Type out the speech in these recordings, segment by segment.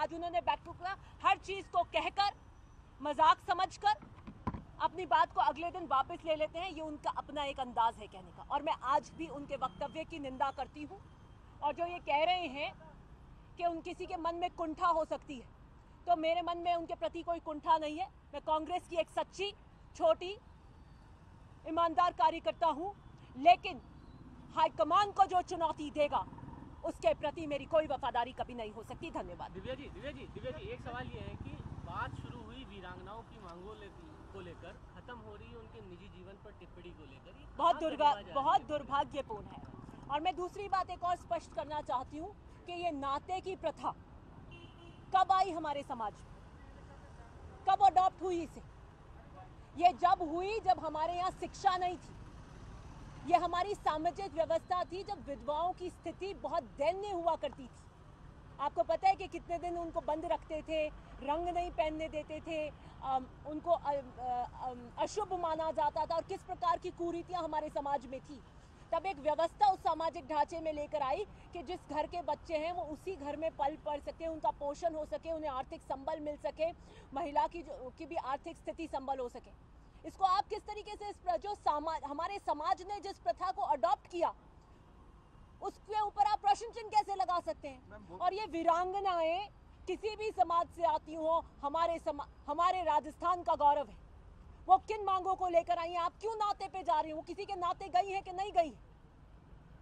आज उन्होंने back to her चीज को कहकर, मजाक समझकर अपनी बात को अगले दिन वापस ले लेते हैं। ये उनका अपना एक अंदाज है कहने का, और मैं आज भी उनके वक्तव्य की निंदा करती हूँ। और जो ये कह रहे हैं कि उन किसी के मन में कुंठा हो सकती है, तो मेरे मन में उनके प्रति कोई कुंठा नहीं है। मैं कांग्रेस की एक सच्ची, छोटी, ईमानदार कार्यकर्ता हूं, लेकिन हाईकमान को जो चुनौती देगा उसके प्रति मेरी कोई वफादारी कभी नहीं हो सकती। धन्यवाद। दिव्या जी, एक सवाल ये है कि बात शुरू हुई वीरांगनाओं की मांगों को लेकर, खत्म हो रही है उनके निजी जीवन पर टिप्पणी को लेकर। बहुत दुर्भाग्यपूर्ण है। और मैं दूसरी बात एक और स्पष्ट करना चाहती हूँ कि ये नाते की प्रथा कब आई हमारे समाज में, कब अडॉप्ट हुई इसे? ये जब हुई जब हमारे यहाँ शिक्षा नहीं थी। ये हमारी सामाजिक व्यवस्था थी जब विधवाओं की स्थिति बहुत दयनीय हुआ करती थी। आपको पता है कि कितने दिन उनको बंद रखते थे, रंग नहीं पहनने देते थे, उनको अशुभ माना जाता था, और किस प्रकार की कुरीतियां हमारे समाज में थी। तब एक व्यवस्था उस सामाजिक ढांचे में लेकर आई कि जिस घर के बच्चे हैं वो उसी घर में पल पढ़ सके, उनका पोषण हो सके, उन्हें आर्थिक संबल मिल सके, महिला की भी आर्थिक स्थिति संबल हो सके। इसको आप किस तरीके से हमारे समाज ने जिस प्रथा को अडॉप्ट किया उसके ऊपर आप प्रश्न चिन्ह कैसे लगा सकते हैं? और ये वीरांगनाएं किसी भी समाज से आती हो, हमारे राजस्थान का गौरव है। वो किन मांगों को लेकर आई हैं? आप क्यों नाते पे जा रहे हो? किसी के नाते गई है कि नहीं गई है?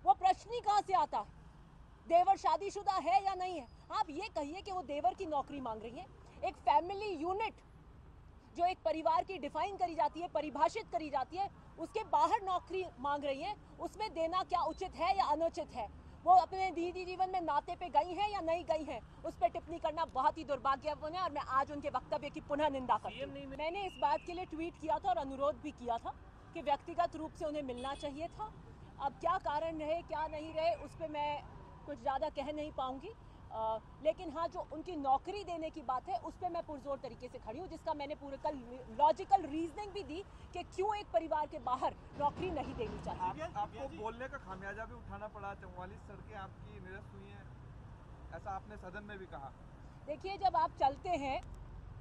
वो प्रश्न ही कहां से आता है? देवर शादीशुदा है या नहीं है? आप ये कहिए कि वो देवर की नौकरी मांग रही है। एक फैमिली यूनिट जो एक परिवार की डिफाइन करी जाती है, परिभाषित करी जाती है, उसके बाहर नौकरी मांग रही है। उसमें देना क्या उचित है या अनुचित है? वो अपने निजी जीवन में नाते पे गई हैं या नहीं गई हैं, उस पर टिप्पणी करना बहुत ही दुर्भाग्यपूर्ण है। और मैं आज उनके वक्तव्य की पुनः निंदा करती हूँ। मैंने इस बात के लिए ट्वीट किया था और अनुरोध भी किया था कि व्यक्तिगत रूप से उन्हें मिलना चाहिए था। अब क्या कारण रहे, क्या नहीं रहे, उस पर मैं कुछ ज़्यादा कह नहीं पाऊंगी। लेकिन हाँ, जो उनकी नौकरी देने की बात है उस पर मैं पुरजोर तरीके से खड़ी हूँ, जिसका मैंने पूरे कल लॉजिकल रीजनिंग भी दी कि क्यों एक परिवार के बाहर नौकरी नहीं देनी चाहिए। आपको बोलने का खामियाजा भी उठाना पड़ा, 44 सड़कें आपकी निरस्त हुई हैं, ऐसा आपने सदन में भी कहा। देखिए, जब आप चलते हैं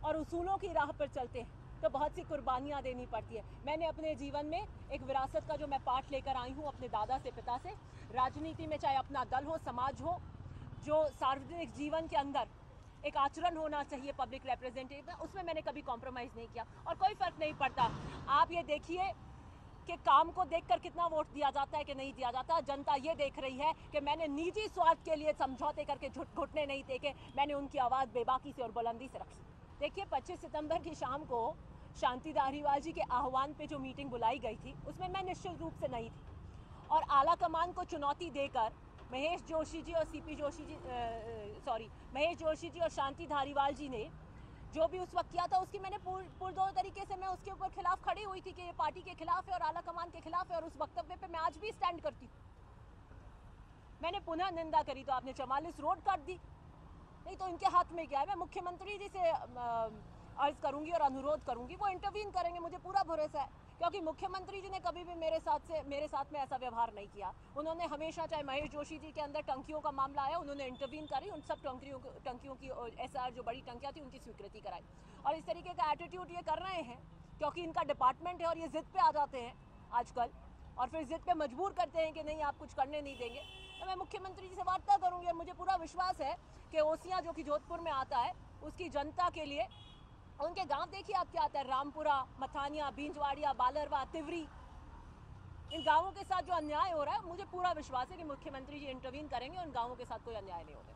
और उसूलों की राह पर चलते हैं तो बहुत सी कुर्बानियाँ देनी पड़ती है। मैंने अपने जीवन में एक विरासत का जो मैं पाठ लेकर आई हूँ अपने दादा से, पिता से, राजनीति में चाहे अपना दल हो, समाज हो, जो सार्वजनिक जीवन के अंदर एक आचरण होना चाहिए पब्लिक रिप्रेजेंटेटिव में, उसमें मैंने कभी कॉम्प्रोमाइज़ नहीं किया। और कोई फ़र्क नहीं पड़ता। आप ये देखिए कि काम को देखकर कितना वोट दिया जाता है कि नहीं दिया जाता। जनता ये देख रही है कि मैंने निजी स्वार्थ के लिए समझौते करके घुटने नहीं देखे, मैंने उनकी आवाज़ बेबाकी से और बुलंदी से रखी। देखिए, 25 सितंबर की शाम को शांति धारीवाल जी के आह्वान पे जो मीटिंग बुलाई गई थी उसमें मैं निश्चित रूप से नहीं थी, और आला कमान को चुनौती देकर महेश जोशी जी और शांति धारीवाल जी ने जो भी उस वक्त किया था उसकी मैंने पुरजोर तरीके से मैं उसके ऊपर खिलाफ खड़ी हुई थी कि ये पार्टी के खिलाफ है और आला कमान के खिलाफ है, और उस वक्तव्य पे मैं आज भी स्टैंड करती हूँ। मैंने पुनः निंदा करी तो आपने 44 रोड काट दी। नहीं तो इनके हाथ में क्या है? मैं मुख्यमंत्री जी से अर्ज करूंगी और अनुरोध करूंगी, वो इंटरवीन करेंगे, मुझे पूरा भरोसा है, क्योंकि मुख्यमंत्री जी ने कभी भी मेरे साथ में ऐसा व्यवहार नहीं किया। उन्होंने हमेशा, चाहे महेश जोशी जी के अंदर टंकियों का मामला आया, उन्होंने इंटरवीन करी, उन सब टंकियों की SR जो बड़ी टंकियां थी उनकी स्वीकृति कराई। और इस तरीके का एटीट्यूड ये कर रहे हैं क्योंकि इनका डिपार्टमेंट है और ये जिद पे आ जाते हैं आजकल, और फिर जिद पे मजबूर करते हैं कि नहीं आप कुछ करने नहीं देंगे। तो मैं मुख्यमंत्री जी से वार्ता करूंगी, और मुझे पूरा विश्वास है कि ओसियां जो कि जोधपुर में आता है उसकी जनता के लिए, उनके गांव देखिए आप क्या आता है, रामपुरा, मथानिया, बींजवाड़िया, बालरवा, तिवरी, इन गांवों के साथ जो अन्याय हो रहा है, मुझे पूरा विश्वास है कि मुख्यमंत्री जी इंटरवीन करेंगे और इन गांवों के साथ कोई अन्याय नहीं होगा।